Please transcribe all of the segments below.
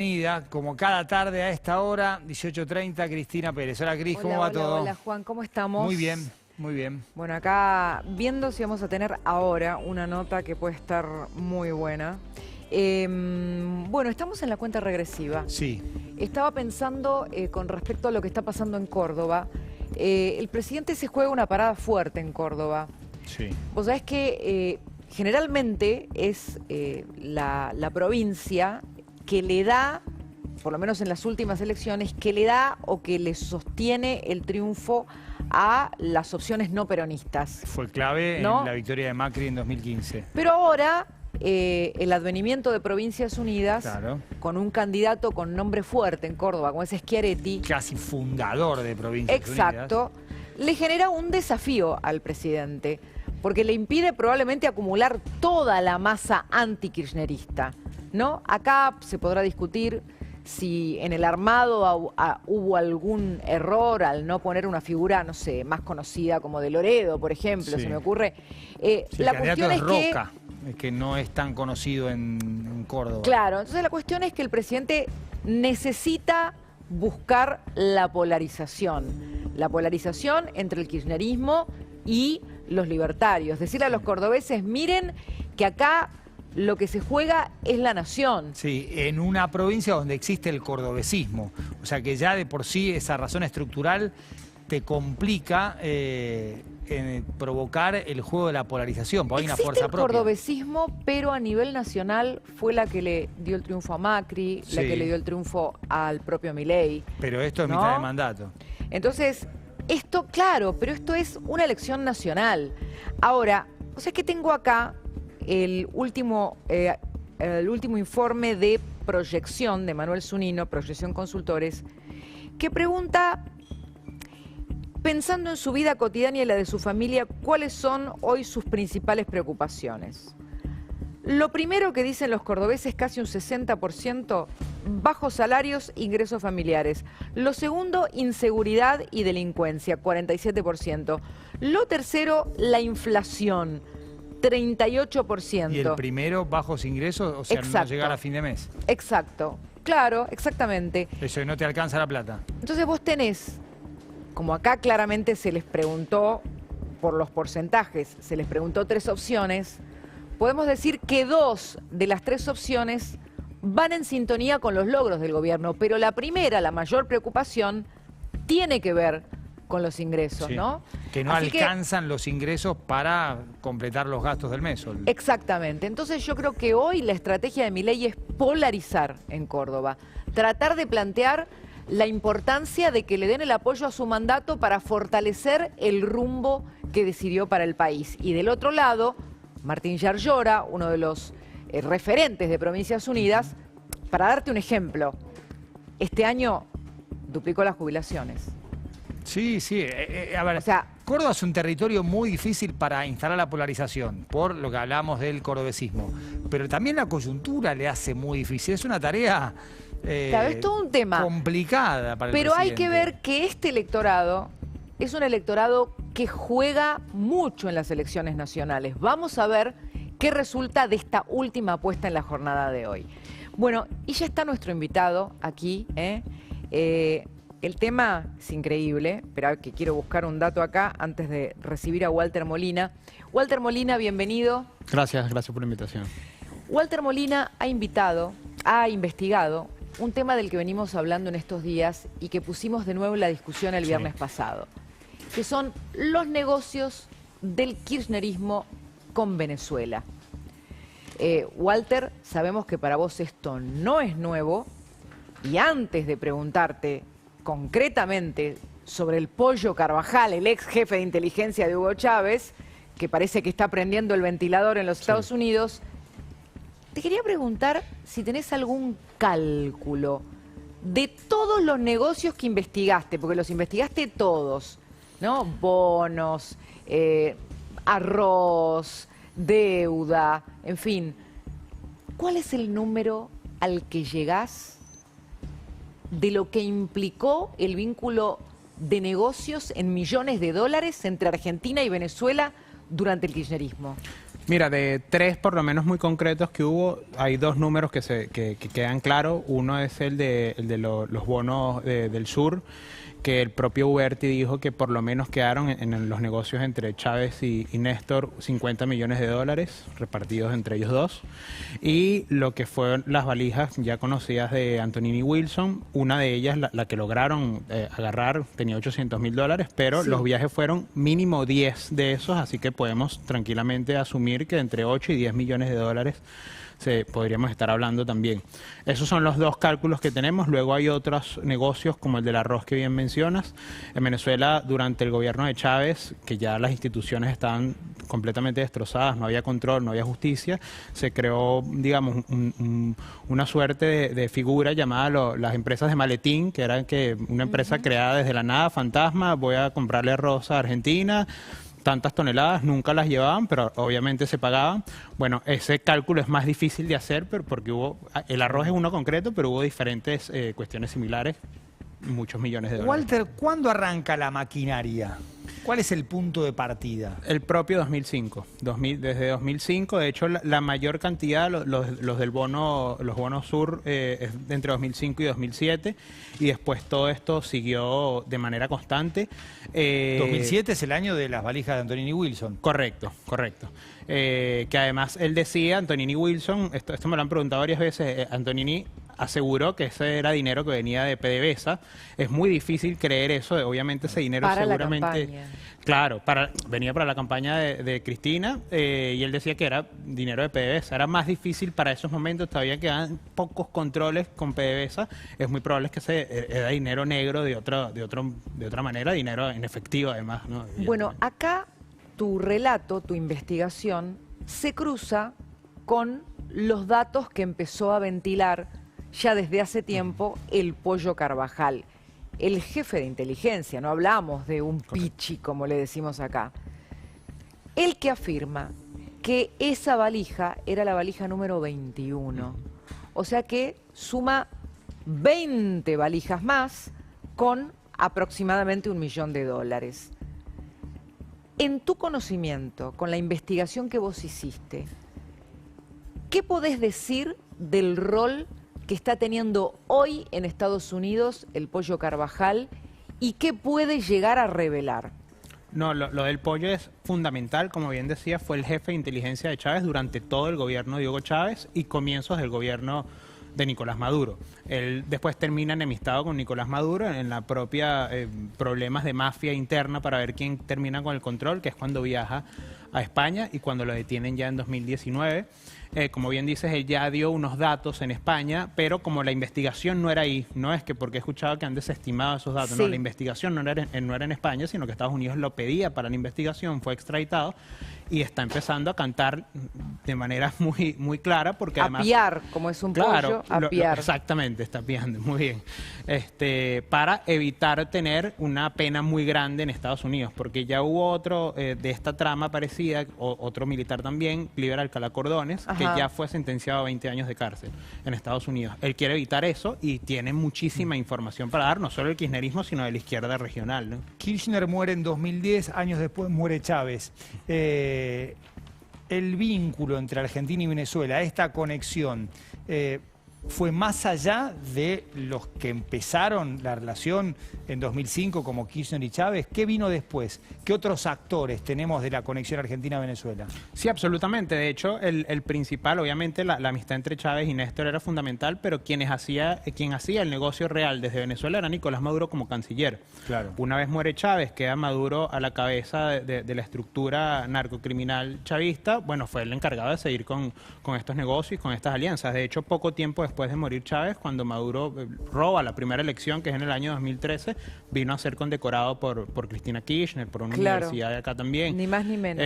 Bienvenida, como cada tarde a esta hora, 18:30, Cristina Pérez. Hola Cris, ¿cómo va todo? Hola Juan, ¿cómo estamos? Muy bien, muy bien. Bueno, acá viendo si vamos a tener ahora una nota que puede estar muy buena. Bueno, estamos en la cuenta regresiva. Sí. Estaba pensando con respecto a lo que está pasando en Córdoba. El presidente se juega una parada fuerte en Córdoba. Sí. Vos sabés que generalmente es la provincia que le da, por lo menos en las últimas elecciones, que le da o que le sostiene el triunfo a las opciones no peronistas. Fue clave ¿No? en la victoria de Macri en 2015. Pero ahora el advenimiento de Provincias Unidas, Claro. con un candidato con nombre fuerte en Córdoba, como es Schiaretti, Casi fundador de Provincias exacto, le genera un desafío al presidente, porque le impide probablemente acumular toda la masa anti-kirchnerista, ¿no? Acá se podrá discutir si en el armado hubo algún error al no poner una figura, no sé, más conocida como de Loredo, por ejemplo, Sí. se me ocurre. Sí, La el cuestión candidato es es Roca, que no es tan conocido en Córdoba. Claro, entonces la cuestión es que el presidente necesita buscar la polarización entre el kirchnerismo y los libertarios. Decirle a los cordobeses, miren que acá lo que se juega es la nación. Sí, en una provincia donde existe el cordobesismo. O sea que ya de por sí esa razón estructural te complica provocar el juego de la polarización, porque hay una Existe fuerza el propia. cordobesismo, pero a nivel nacional fue la que le dio el triunfo a Macri, la Sí. que le dio el triunfo al propio Milei. Pero esto es ¿No? mitad de mandato. Entonces, esto, claro, pero esto es una elección nacional. Ahora, o sea que tengo acá el último informe de proyección de Manuel Zunino, Proyección Consultores, que pregunta, pensando en su vida cotidiana y en la de su familia, ¿cuáles son hoy sus principales preocupaciones? Lo primero que dicen los cordobeses, casi un 60%, bajos salarios, ingresos familiares. Lo segundo, inseguridad y delincuencia, 47%. Lo tercero, la inflación, 38%. Y el primero, bajos ingresos, o sea, Exacto. no llegar a fin de mes. Exacto, claro, exactamente. Eso, no te alcanza la plata. Entonces vos tenés, como acá claramente se les preguntó por los porcentajes, se les preguntó 3 opciones, podemos decir que 2 de las 3 opciones van en sintonía con los logros del gobierno, pero la primera, la mayor preocupación, tiene que ver con los ingresos, Sí. ¿no? Que no Así alcanzan los ingresos para completar los gastos del mes. Exactamente. Entonces yo creo que hoy la estrategia de Milei es polarizar en Córdoba, tratar de plantear la importancia de que le den el apoyo a su mandato para fortalecer el rumbo que decidió para el país. Y del otro lado, Martín Yarlora, uno de los referentes de Provincias Unidas, para darte un ejemplo, este año duplicó las jubilaciones. Sí, sí. A ver, O sea, Córdoba es un territorio muy difícil para instalar la polarización, por lo que hablamos del cordobesismo. Pero también la coyuntura le hace muy difícil. Es una tarea claro, es todo un tema complicada para el Pero hay que presidente. ver que este electorado es un electorado que juega mucho en las elecciones nacionales. Vamos a ver qué resulta de esta última apuesta en la jornada de hoy. Bueno, y ya está nuestro invitado aquí. El tema es increíble, pero que quiero buscar un dato acá antes de recibir a Walter Molina. Walter Molina, bienvenido. Gracias por la invitación. Walter Molina ha investigado un tema del que venimos hablando en estos días y que pusimos de nuevo en la discusión el viernes pasado, que son los negocios del kirchnerismo con Venezuela. Walter, sabemos que para vos esto no es nuevo, y antes de preguntarte concretamente sobre el Pollo Carvajal, el ex jefe de inteligencia de Hugo Chávez, que parece que está prendiendo el ventilador en los Estados Unidos, te quería preguntar si tenés algún cálculo de todos los negocios que investigaste, porque los investigaste todos, ¿no? Bonos, arroz, deuda, en fin. ¿Cuál es el número al que llegás de lo que implicó el vínculo de negocios en millones de dólares entre Argentina y Venezuela durante el kirchnerismo? Mira, de tres por lo menos muy concretos que hubo, hay dos números que quedan claros. Uno es el de los bonos del sur, que el propio Uberti dijo que por lo menos quedaron en los negocios entre Chávez y Néstor 50 millones de dólares repartidos entre ellos dos. Y lo que fueron las valijas ya conocidas de Antonini y Wilson, una de ellas, la que lograron agarrar, tenía 800 mil dólares, pero Sí. los viajes fueron mínimo 10 de esos, así que podemos tranquilamente asumir que entre 8 y 10 millones de dólares podríamos estar hablando también. Esos son los dos cálculos que tenemos. Luego hay otros negocios como el del arroz que bien mencionas. En Venezuela, durante el gobierno de Chávez, que ya las instituciones estaban completamente destrozadas, no había control, no había justicia, se creó, digamos, una suerte de figura llamada las empresas de maletín, que eran una empresa creada desde la nada, fantasma, voy a comprarle arroz a Argentina, tantas toneladas, nunca las llevaban, pero obviamente se pagaban. Bueno, ese cálculo es más difícil de hacer porque el arroz es uno concreto, pero hubo diferentes cuestiones similares, muchos millones de dólares. Walter, ¿cuándo arranca la maquinaria? ¿Cuál es el punto de partida? El propio 2005. Desde 2005, de hecho, la mayor cantidad, los del bono, los bonos sur, es entre 2005 y 2007, y después todo esto siguió de manera constante. 2007 es el año de las valijas de Antonini Wilson. Correcto, correcto. Que además él decía, Antonini Wilson, esto me lo han preguntado varias veces, Antonini aseguró que ese era dinero que venía de PDVSA. Es muy difícil creer eso, obviamente ese dinero Para la seguramente... campaña. Claro, venía para la campaña de Cristina, y él decía que era dinero de PDVSA. Era más difícil para esos momentos, todavía quedan pocos controles con PDVSA. Es muy probable que era dinero negro de otra manera, dinero en efectivo además, ¿no? Bueno, acá tu relato, tu investigación, se cruza con los datos que empezó a ventilar ya desde hace tiempo el Pollo Carvajal, el jefe de inteligencia, no hablamos de un pichi como le decimos acá. El que afirma que esa valija era la valija número 21, o sea que suma 20 valijas más con aproximadamente $1 millón. En tu conocimiento, con la investigación que vos hiciste, ¿qué podés decir del rol que está teniendo hoy en Estados Unidos el Pollo Carvajal y qué puede llegar a revelar? No, lo del pollo es fundamental, como bien decía, fue el jefe de inteligencia de Chávez durante todo el gobierno de Hugo Chávez y comienzos del gobierno de Nicolás Maduro. Él después termina enemistado con Nicolás Maduro en la propia problemas de mafia interna para ver quién termina con el control, que es cuando viaja a España y cuando lo detienen ya en 2019. Como bien dices, él ya dio unos datos en España, pero como la investigación no era ahí, no es que porque he escuchado que han desestimado esos datos, Sí. no, la investigación no era en España, sino que Estados Unidos lo pedía para la investigación, fue extraditado y está empezando a cantar de manera muy, muy clara, porque además... Apiar, como es un pollo, apiar. Exactamente, está piando, muy bien. Para evitar tener una pena muy grande en Estados Unidos, porque ya hubo otro de esta trama parecida, otro militar también, Cliver Alcalá Cordones, que Ajá. ya fue sentenciado a 20 años de cárcel en Estados Unidos. Él quiere evitar eso y tiene muchísima información para dar, no solo del kirchnerismo, sino de la izquierda regional, ¿no? Kirchner muere en 2010, años después muere Chávez. El vínculo entre Argentina y Venezuela, esta conexión, fue más allá de los que empezaron la relación en 2005 como Kirchner y Chávez. ¿Qué vino después? ¿Qué otros actores tenemos de la conexión Argentina-Venezuela? Sí, absolutamente. De hecho, el principal, obviamente, la amistad entre Chávez y Néstor era fundamental, pero quien hacía el negocio real desde Venezuela era Nicolás Maduro como canciller. Claro. Una vez muere Chávez, queda Maduro a la cabeza de la estructura narcocriminal chavista. Bueno, fue el encargado de seguir con estos negocios, con estas alianzas. De hecho, poco tiempo después de morir Chávez, cuando Maduro roba la primera elección, que es en el año 2013, vino a ser condecorado por Cristina Kirchner, por una Claro. universidad de acá también. Ni más ni menos.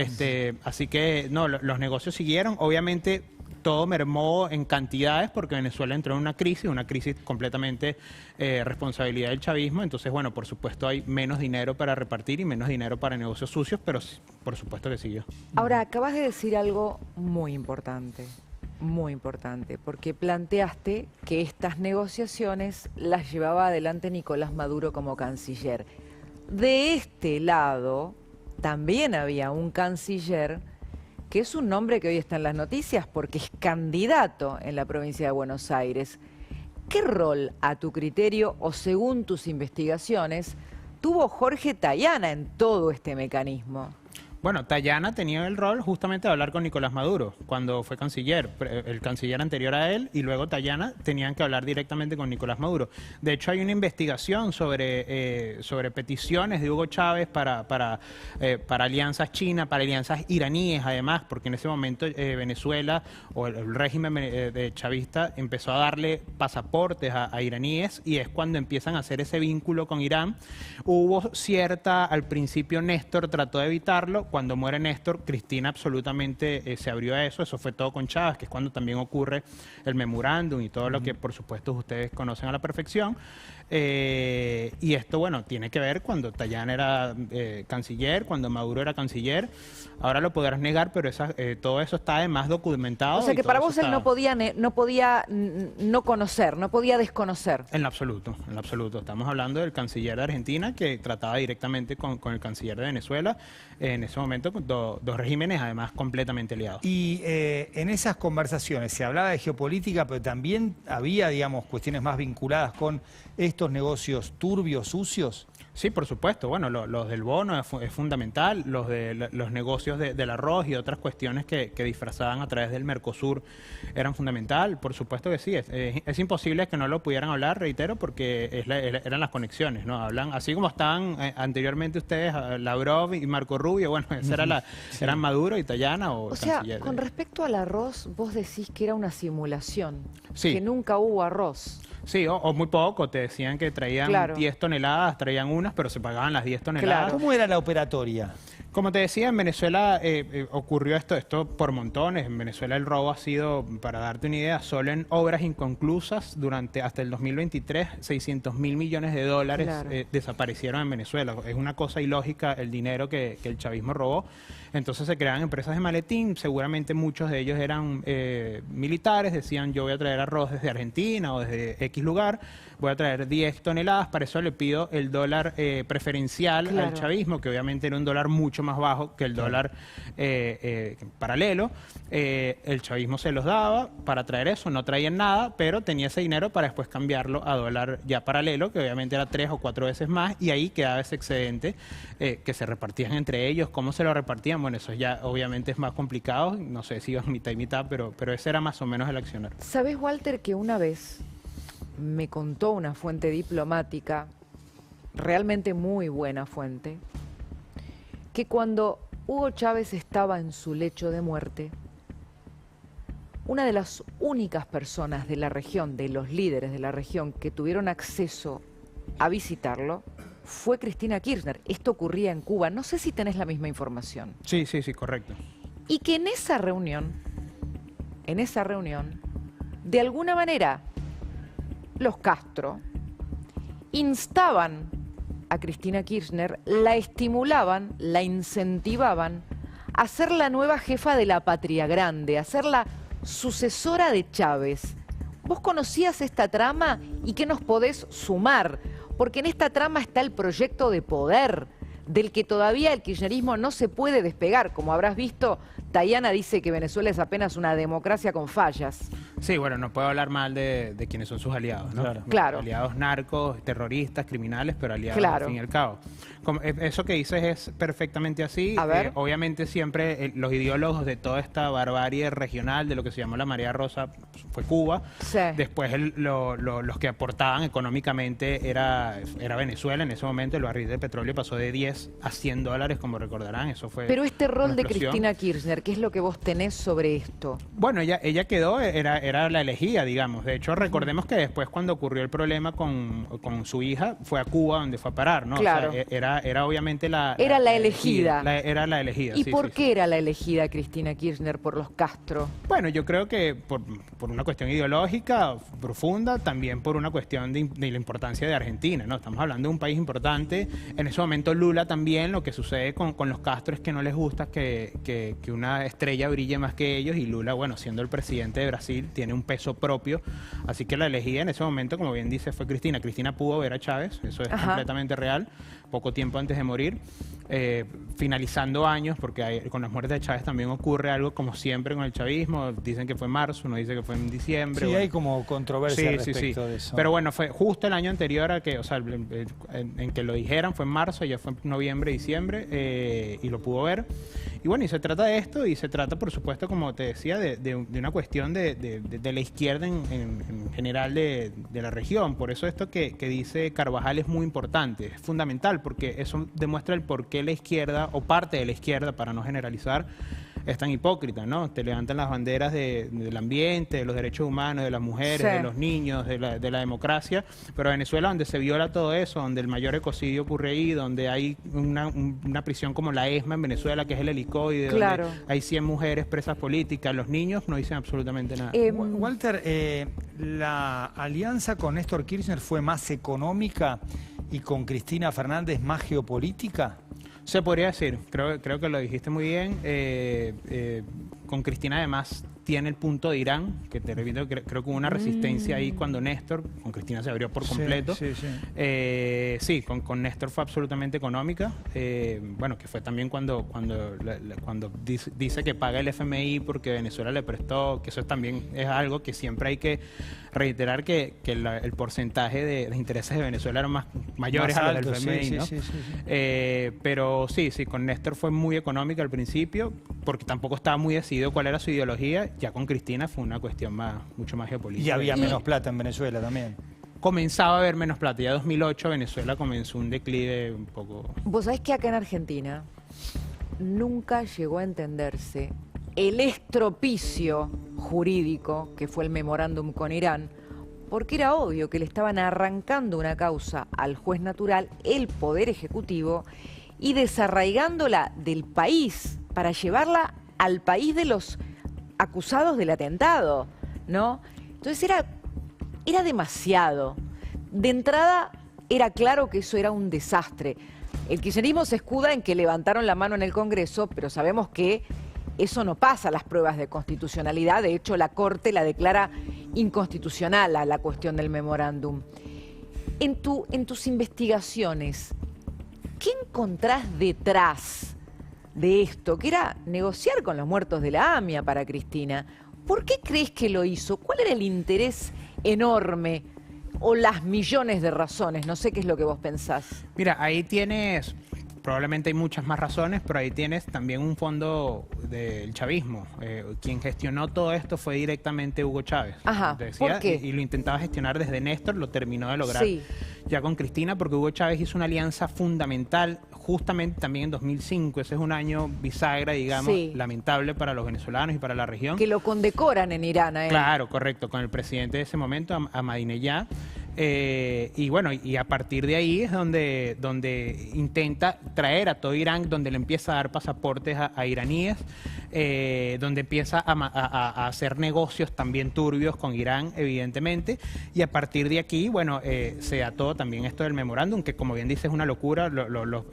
Así que, no, los negocios siguieron. Obviamente, todo mermó en cantidades porque Venezuela entró en una crisis completamente responsabilidad del chavismo. Entonces, bueno, por supuesto hay menos dinero para repartir y menos dinero para negocios sucios, pero por supuesto que siguió. Ahora, acabas de decir algo muy importante, porque planteaste que estas negociaciones las llevaba adelante Nicolás Maduro como canciller. De este lado, también había un canciller que es un nombre que hoy está en las noticias porque es candidato en la provincia de Buenos Aires. ¿Qué rol, a tu criterio o según tus investigaciones, tuvo Jorge Tayana en todo este mecanismo? Bueno, Tayana tenía el rol justamente de hablar con Nicolás Maduro cuando fue canciller, el canciller anterior a él, y luego Tayana tenían que hablar directamente con Nicolás Maduro. De hecho, hay una investigación sobre peticiones de Hugo Chávez para alianzas chinas, para alianzas iraníes, además, porque en ese momento Venezuela o el régimen de chavista empezó a darle pasaportes a iraníes, y es cuando empiezan a hacer ese vínculo con Irán. Hubo al principio Néstor trató de evitarlo. Cuando muere Néstor, Cristina absolutamente se abrió a eso fue todo con Chávez, que es cuando también ocurre el memorándum y todo lo que por supuesto ustedes conocen a la perfección. Y esto, bueno, tiene que ver cuando Tayana era canciller, cuando Maduro era canciller. Ahora lo podrás negar, pero todo eso está además documentado. O sea que para vos él no podía no conocer, no podía desconocer. En lo absoluto, en lo absoluto. Estamos hablando del canciller de Argentina que trataba directamente con el canciller de Venezuela, en ese momento con dos regímenes además completamente aliados. Y en esas conversaciones se hablaba de geopolítica, pero también había, digamos, cuestiones más vinculadas con estos negocios turbios, sucios. Sí, por supuesto. Bueno, los del bono es fundamental, los negocios del arroz y otras cuestiones que disfrazaban a través del Mercosur eran fundamental. Por supuesto que sí. Es imposible que no lo pudieran hablar, reitero, porque eran las conexiones, ¿no? Hablan, así como estaban anteriormente ustedes, Lavrov y Marco Rubio, bueno, eran Maduro y Tayana o sea, con respecto al arroz, vos decís que era una simulación, sí, que nunca hubo arroz. Sí, o muy poco, te decían que traían 10 toneladas, traían unas, pero se pagaban las 10 toneladas. ¿Cómo era la operatoria? Como te decía, en Venezuela ocurrió esto por montones. En Venezuela el robo ha sido, para darte una idea, solo en obras inconclusas hasta el 2023, 600.000 millones de dólares desaparecieron en Venezuela. Es una cosa ilógica el dinero que el chavismo robó. Entonces se creaban empresas de maletín, seguramente muchos de ellos eran militares, decían yo voy a traer arroz desde Argentina o desde X lugar, voy a traer 10 toneladas, para eso le pido el dólar preferencial al chavismo, que obviamente era un dólar mucho más bajo que el dólar paralelo. El chavismo se los daba para traer eso, no traían nada, pero tenía ese dinero para después cambiarlo a dólar ya paralelo, que obviamente era 3 o 4 veces más, y ahí quedaba ese excedente que se repartían entre ellos. ¿Cómo se lo repartían? Bueno, eso ya obviamente es más complicado, no sé si iban mitad y mitad, pero ese era más o menos el accionar. ¿Sabes, Walter, que una vez me contó una fuente diplomática, realmente muy buena fuente, que cuando Hugo Chávez estaba en su lecho de muerte, una de las únicas personas de la región, de los líderes de la región que tuvieron acceso a visitarlo, fue Cristina Kirchner. Esto ocurría en Cuba. No sé si tenés la misma información. Sí, correcto. Y que en esa reunión, de alguna manera, los Castro instaban a Cristina Kirchner, la estimulaban, la incentivaban a ser la nueva jefa de la Patria Grande, a ser la sucesora de Chávez. ¿Vos conocías esta trama y qué nos podés sumar? Porque en esta trama está el proyecto de poder, del que todavía el kirchnerismo no se puede despegar. Como habrás visto, Tayana dice que Venezuela es apenas una democracia con fallas. Sí, bueno, no puedo hablar mal de quienes son sus aliados, ¿no? Claro. Aliados narcos, terroristas, criminales, pero aliados al fin y al cabo. Eso que dices es perfectamente así. A ver. Obviamente siempre los ideólogos de toda esta barbarie regional, de lo que se llamó la Marea Rosa, fue Cuba. Sí. Después los que aportaban económicamente era Venezuela. En ese momento el barril de petróleo pasó de 10 a 100 dólares, como recordarán. Eso fue. Pero este rol de Cristina Kirchner, ¿qué es lo que vos tenés sobre esto? Bueno, ella quedó, era la elegida, digamos. De hecho, recordemos que después cuando ocurrió el problema con su hija, fue a Cuba donde fue a parar, ¿no? Claro. O sea, era obviamente la elegida. Era la elegida. ¿Y por qué era la elegida Cristina Kirchner por los Castro? Bueno, yo creo que por una cuestión ideológica profunda, también por una cuestión de la importancia de Argentina, ¿no? Estamos hablando de un país importante. En ese momento Lula también, lo que sucede con los Castro es que no les gusta que una ninguna estrella brille más que ellos, y Lula, bueno, siendo el presidente de Brasil, tiene un peso propio, así que la elegida en ese momento, como bien dice, fue Cristina. Cristina pudo ver a Chávez, eso es completamente real, poco tiempo antes de morir, finalizando años, porque con las muertes de Chávez también ocurre algo como siempre con el chavismo, dicen que fue en marzo, uno dice que fue en diciembre. Sí, bueno, hay como controversia respecto de eso. Pero bueno, fue justo el año anterior a que, o sea, en que lo dijeran, fue en marzo, ya fue en noviembre, diciembre, y lo pudo ver. Y bueno, y se trata de esto, y se trata, por supuesto, como te decía, de una cuestión de la izquierda en general de la región. Por eso esto que dice Carvajal es muy importante, es fundamental, porque eso demuestra el por qué la izquierda, o parte de la izquierda, para no generalizar, es tan hipócrita, ¿no? Te levantan las banderas del ambiente, de los derechos humanos, de las mujeres, Sí, de los niños, de la democracia, pero Venezuela, donde se viola todo eso, donde el mayor ecocidio ocurre ahí, donde hay una prisión como la ESMA en Venezuela, que es el helicoide, claro, donde hay 100 mujeres presas políticas, los niños no dicen absolutamente nada. Walter, ¿la alianza con Néstor Kirchner fue más económica y con Cristina Fernández más geopolítica? Se podría decir, creo que lo dijiste muy bien. Con Cristina además tiene el punto de Irán, que te repito, creo que hubo una resistencia ahí cuando Néstor, con Cristina se abrió por completo. Sí, con Néstor fue absolutamente económica. Bueno, que fue también cuando dice que paga el FMI porque Venezuela le prestó, que eso también es algo que siempre hay que reiterar, que el porcentaje de intereses de Venezuela eran mayores a los del FMI, ¿no? Pero sí, con Néstor fue muy económica al principio, porque tampoco estaba muy decidido cuál era su ideología. Ya con Cristina fue una cuestión mucho más geopolítica. Y había menos plata en Venezuela también. Comenzaba a haber menos plata. Ya en 2008 Venezuela comenzó un declive un poco... Vos sabés que acá en Argentina nunca llegó a entenderse el estropicio jurídico que fue el memorándum con Irán, porque era obvio que le estaban arrancando una causa al juez natural, el Poder Ejecutivo, y desarraigándola del país para llevarla al país de los acusados del atentado, ¿no? Entonces era demasiado. De entrada era claro que eso era un desastre. El kirchnerismo se escuda en que levantaron la mano en el Congreso, pero sabemos que eso no pasa las pruebas de constitucionalidad. De hecho, la Corte la declara inconstitucional a la cuestión del memorándum. En tus investigaciones, ¿qué encontrás detrás de esto, que era negociar con los muertos de la AMIA para Cristina? ¿Por qué crees que lo hizo? ¿Cuál era el interés enorme o las millones de razones? No sé qué es lo que vos pensás. Mira, ahí tienes, probablemente hay muchas más razones, pero ahí tienes también un fondo del chavismo. Quien gestionó todo esto fue directamente Hugo Chávez. Ajá, te decía, ¿por qué? Y lo intentaba gestionar desde Néstor, lo terminó de lograr Sí. ya con Cristina, porque Hugo Chávez hizo una alianza fundamental justamente también en 2005. Ese es un año bisagra, digamos, Sí, lamentable para los venezolanos y para la región. que lo condecoran en Irán a él. Claro, correcto, con el presidente de ese momento, Ahmadinejad. Y bueno, y a partir de ahí es donde intenta traer a todo Irán, donde le empieza a dar pasaportes a iraníes, donde empieza a hacer negocios también turbios con Irán, evidentemente, y a partir de aquí, bueno, se da todo también esto del memorándum, que como bien dice es una locura,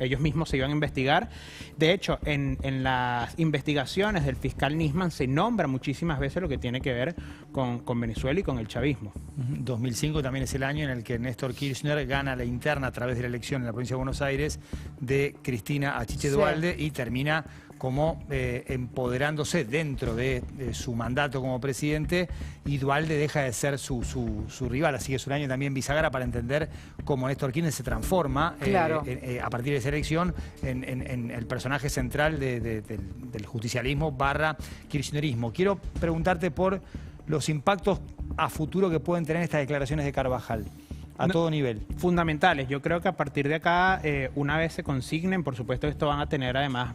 ellos mismos se iban a investigar. De hecho, en las investigaciones del fiscal Nisman se nombra muchísimas veces lo que tiene que ver con Venezuela y con el chavismo. 2005 también es el año en el que Néstor Kirchner gana la interna a través de la elección en la provincia de Buenos Aires de Cristina Achiche Duhalde y termina como empoderándose dentro de su mandato como presidente, y Duhalde deja de ser su rival. Así que es un año también bisagra para entender cómo Néstor Kirchner se transforma Claro. a partir de esa elección en el personaje central del justicialismo / kirchnerismo. Quiero preguntarte por los impactos a futuro que pueden tener estas declaraciones de Carvajal, a todo nivel. Fundamentales. Yo creo que a partir de acá, una vez se consignen, por supuesto esto van a tener además,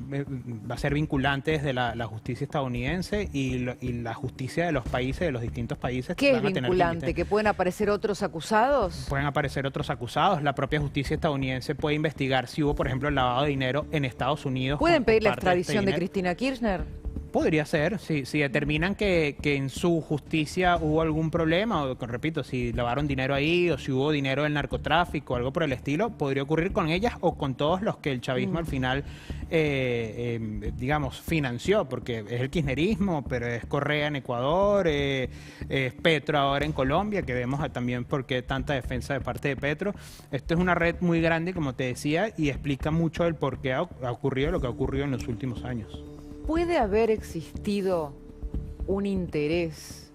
va a ser vinculante desde la justicia estadounidense y la justicia de los países, de los distintos países. ¿Qué es van a tener vinculante? límites. ¿Que pueden aparecer otros acusados? Pueden aparecer otros acusados. La propia justicia estadounidense puede investigar si hubo, por ejemplo, lavado de dinero en Estados Unidos. ¿Pueden pedir la parte este extradición de dinero. Cristina Kirchner? Podría ser, si determinan que en su justicia hubo algún problema, o repito, si lavaron dinero ahí, o si hubo dinero del narcotráfico, algo por el estilo, podría ocurrir con ellas o con todos los que el chavismo al final, digamos, financió, porque es el kirchnerismo, pero es Correa en Ecuador, es Petro ahora en Colombia, que vemos también por qué tanta defensa de parte de Petro. Esto es una red muy grande, como te decía, y explica mucho el por qué ha ocurrido lo que ha ocurrido en los últimos años. ¿Puede haber existido un interés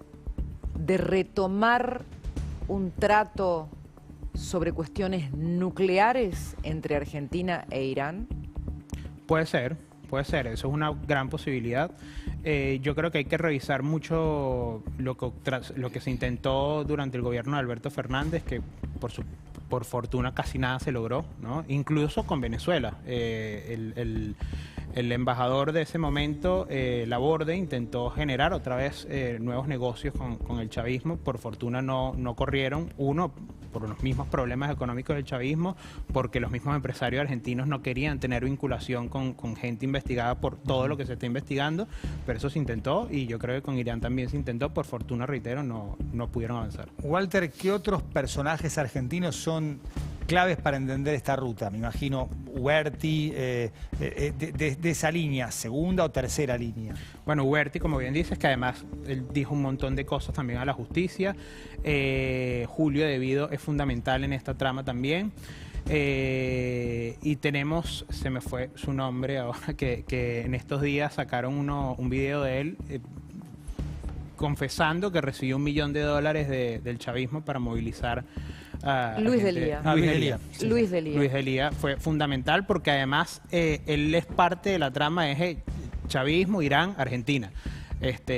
de retomar un trato sobre cuestiones nucleares entre Argentina e Irán? Puede ser, eso es una gran posibilidad. Yo creo que hay que revisar mucho lo que se intentó durante el gobierno de Alberto Fernández, que por fortuna casi nada se logró, ¿no? Incluso con Venezuela. El embajador de ese momento, Laborde, intentó generar otra vez nuevos negocios con el chavismo. Por fortuna no corrieron. Uno, por los mismos problemas económicos del chavismo, porque los mismos empresarios argentinos no querían tener vinculación con gente investigada por todo lo que se está investigando, pero eso se intentó, y yo creo que con Irán también se intentó. Por fortuna, reitero, no pudieron avanzar. Walter, ¿qué otros personajes argentinos son claves para entender esta ruta? Me imagino Huerti, de esa línea, segunda o tercera línea. Bueno, Huerti, como bien dices, que además él dijo un montón de cosas también a la justicia. Julio De Vido es fundamental en esta trama también. Y tenemos, se me fue su nombre ahora, que en estos días sacaron un video de él confesando que recibió $1 millón del chavismo para movilizar a Luis gente. Delía. Luis Delía fue fundamental, porque además él es parte de la trama de chavismo, Irán, Argentina.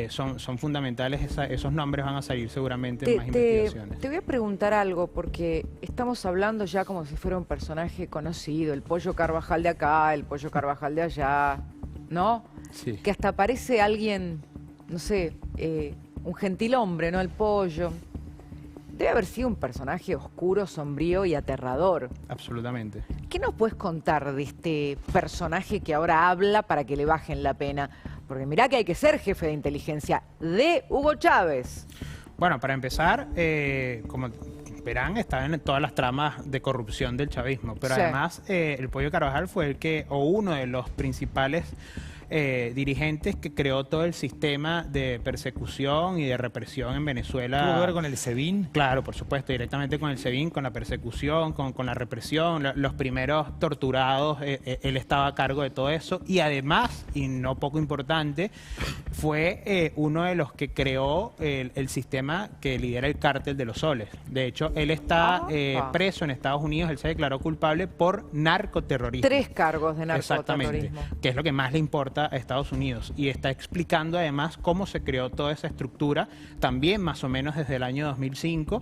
Son fundamentales, esos nombres van a salir seguramente en más investigaciones. Te voy a preguntar algo, porque estamos hablando ya como si fuera un personaje conocido, el Pollo Carvajal de acá, el Pollo Carvajal de allá, ¿no? Sí. Que hasta parece alguien, no sé, un gentilhombre, ¿no? El Pollo. Debe haber sido un personaje oscuro, sombrío y aterrador. Absolutamente. ¿Qué nos puedes contar de este personaje que ahora habla para que le bajen la pena? Porque mirá que hay que ser jefe de inteligencia de Hugo Chávez. Bueno, para empezar, como verán, estaba en todas las tramas de corrupción del chavismo, pero sí, además el Pollo Carvajal fue uno de los principales dirigentes que creó todo el sistema de persecución y de represión en Venezuela. ¿Tuvo que ver con el SEBIN? Claro, por supuesto, directamente con el SEBIN, con la persecución, con la represión, los primeros torturados, él estaba a cargo de todo eso, y además, y no poco importante, fue uno de los que creó el sistema que lidera el cártel de los soles. De hecho, él está preso en Estados Unidos, él se declaró culpable por narcoterrorismo. 3 cargos de narcoterrorismo. Exactamente, que es lo que más le importa a Estados Unidos, y está explicando además cómo se creó toda esa estructura, también más o menos desde el año 2005,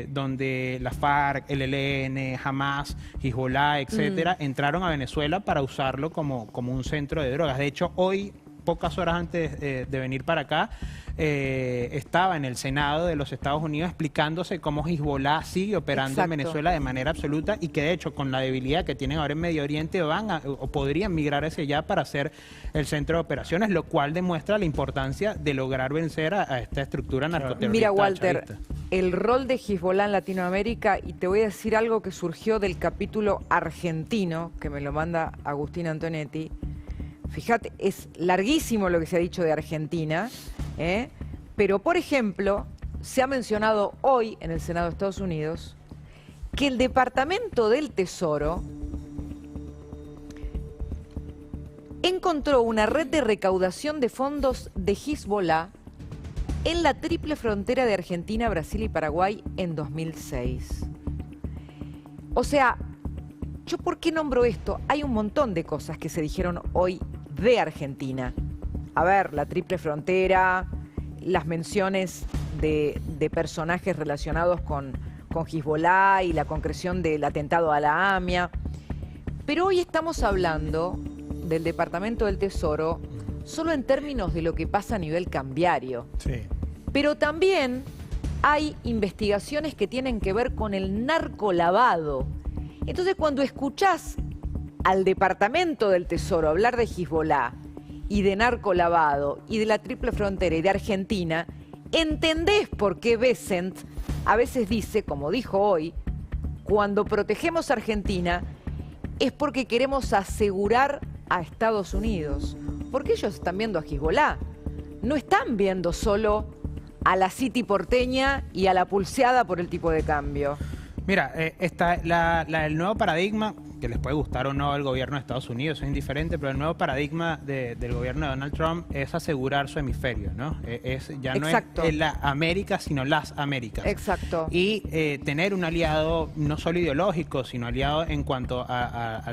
donde la FARC, el ELN, Hamas, Hezbollah, etcétera, entraron a Venezuela para usarlo como un centro de drogas. De hecho, hoy, pocas horas antes de venir para acá, estaba en el Senado de los Estados Unidos explicándose cómo Hezbollah sigue operando en Venezuela de manera absoluta, y que de hecho, con la debilidad que tienen ahora en Medio Oriente, o podrían migrar hacia allá para ser el centro de operaciones, lo cual demuestra la importancia de lograr vencer a esta estructura narcoterrorista. Mira, Walter, chavista, el rol de Hezbollah en Latinoamérica, y te voy a decir algo que surgió del capítulo argentino, que me lo manda Agustín Antonetti. Fíjate, es larguísimo lo que se ha dicho de Argentina, pero, por ejemplo, se ha mencionado hoy en el Senado de Estados Unidos que el Departamento del Tesoro encontró una red de recaudación de fondos de Hezbollah en la triple frontera de Argentina, Brasil y Paraguay en 2006. O sea, ¿yo por qué nombro esto? Hay un montón de cosas que se dijeron hoy de Argentina. A ver, la triple frontera, las menciones de personajes relacionados con Hezbollah y la concreción del atentado a la AMIA. Pero hoy estamos hablando del Departamento del Tesoro solo en términos de lo que pasa a nivel cambiario. Sí. Pero también hay investigaciones que tienen que ver con el narcolavado. Entonces, cuando escuchás al Departamento del Tesoro hablar de Hezbollah y de narcolavado y de la triple frontera y de Argentina, ¿entendés por qué Bessent a veces dice, como dijo hoy, cuando protegemos a Argentina es porque queremos asegurar a Estados Unidos? Porque ellos están viendo a Hezbollah, no están viendo solo a la City porteña y a la pulseada por el tipo de cambio. Mira, el nuevo paradigma, que les puede gustar o no al gobierno de Estados Unidos, es indiferente, pero el nuevo paradigma del gobierno de Donald Trump es asegurar su hemisferio, ¿no? Ya no Exacto. es la América, sino las Américas. Exacto. Y tener un aliado no solo ideológico, sino aliado en cuanto a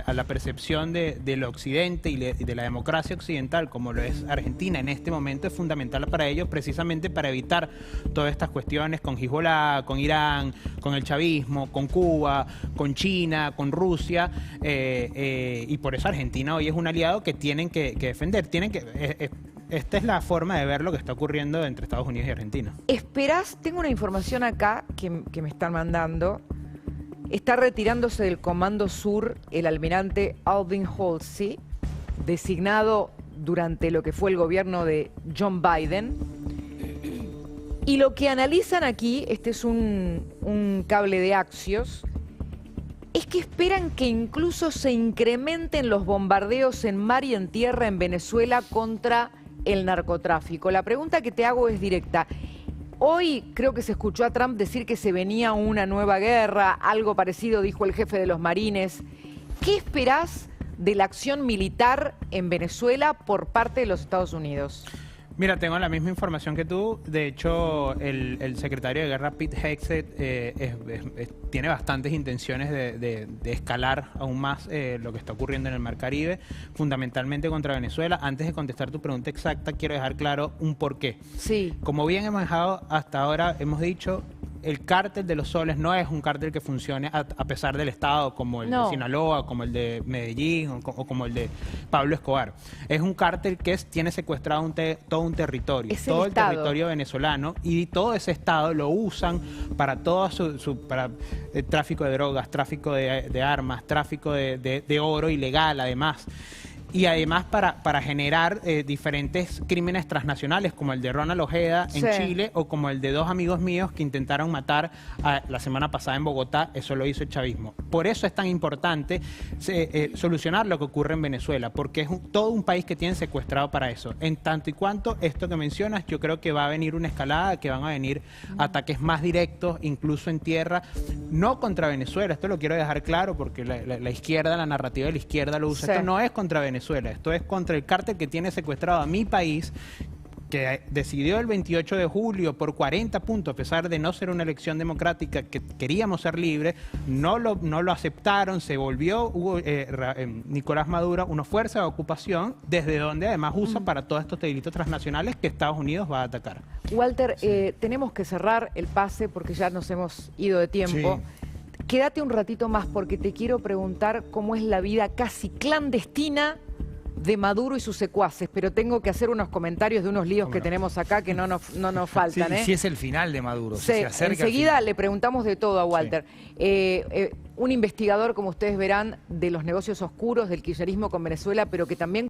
la percepción del occidente y de la democracia occidental, como lo es Argentina en este momento, es fundamental para ellos, precisamente para evitar todas estas cuestiones con Hezbollah, con Irán, con el chavismo, con Cuba, con China, con Rusia. Y por eso Argentina hoy es un aliado que tienen que defender. Esta es la forma de ver lo que está ocurriendo entre Estados Unidos y Argentina. ¿Esperás? Tengo una información acá que me están mandando. Está retirándose del Comando Sur el almirante Alvin Halsey, designado durante lo que fue el gobierno de John Biden. Y lo que analizan aquí, este es un cable de Axios, es que esperan que incluso se incrementen los bombardeos en mar y en tierra en Venezuela contra el narcotráfico. La pregunta que te hago es directa. Hoy creo que se escuchó a Trump decir que se venía una nueva guerra, algo parecido dijo el jefe de los marines. ¿Qué esperás de la acción militar en Venezuela por parte de los Estados Unidos? Mira, tengo la misma información que tú. De hecho, el secretario de Guerra, Pete Hegseth, tiene bastantes intenciones de escalar aún más lo que está ocurriendo en el Mar Caribe, fundamentalmente contra Venezuela. Antes de contestar tu pregunta exacta, quiero dejar claro un porqué. Sí. Como bien hemos dejado hasta ahora, hemos dicho, el cártel de los soles no es un cártel que funcione a pesar del Estado, como el de Sinaloa, como el de Medellín o como el de Pablo Escobar. Es un cártel que tiene secuestrado todo un territorio, todo el territorio venezolano, y todo ese Estado lo usan para todo para tráfico de drogas, tráfico de armas, tráfico de oro ilegal además. Y además para generar diferentes crímenes transnacionales, como el de Ronald Ojeda en Chile, o como el de dos amigos míos que intentaron matar la semana pasada en Bogotá. Eso lo hizo el chavismo. Por eso es tan importante solucionar lo que ocurre en Venezuela, porque es todo un país que tiene secuestrado para eso. En tanto y cuanto esto que mencionas, yo creo que va a venir una escalada, que van a venir ataques más directos, incluso en tierra, no contra Venezuela. Esto lo quiero dejar claro, porque la izquierda, la narrativa de la izquierda lo usa. Esto no es contra Venezuela. Esto es contra el cártel que tiene secuestrado a mi país, que decidió el 28 de julio por 40 puntos, a pesar de no ser una elección democrática, que queríamos ser libres, no lo aceptaron, se volvió Nicolás Maduro una fuerza de ocupación, desde donde además usa para todos estos delitos transnacionales que Estados Unidos va a atacar. Walter, tenemos que cerrar el pase porque ya nos hemos ido de tiempo. Sí. Quédate un ratito más porque te quiero preguntar cómo es la vida casi clandestina de Maduro y sus secuaces, pero tengo que hacer unos comentarios de unos líos que tenemos acá que no nos faltan. Sí, es el final de Maduro. Se acerca enseguida le preguntamos de todo a Walter. Sí. Un investigador, como ustedes verán, de los negocios oscuros del kirchnerismo con Venezuela, pero que también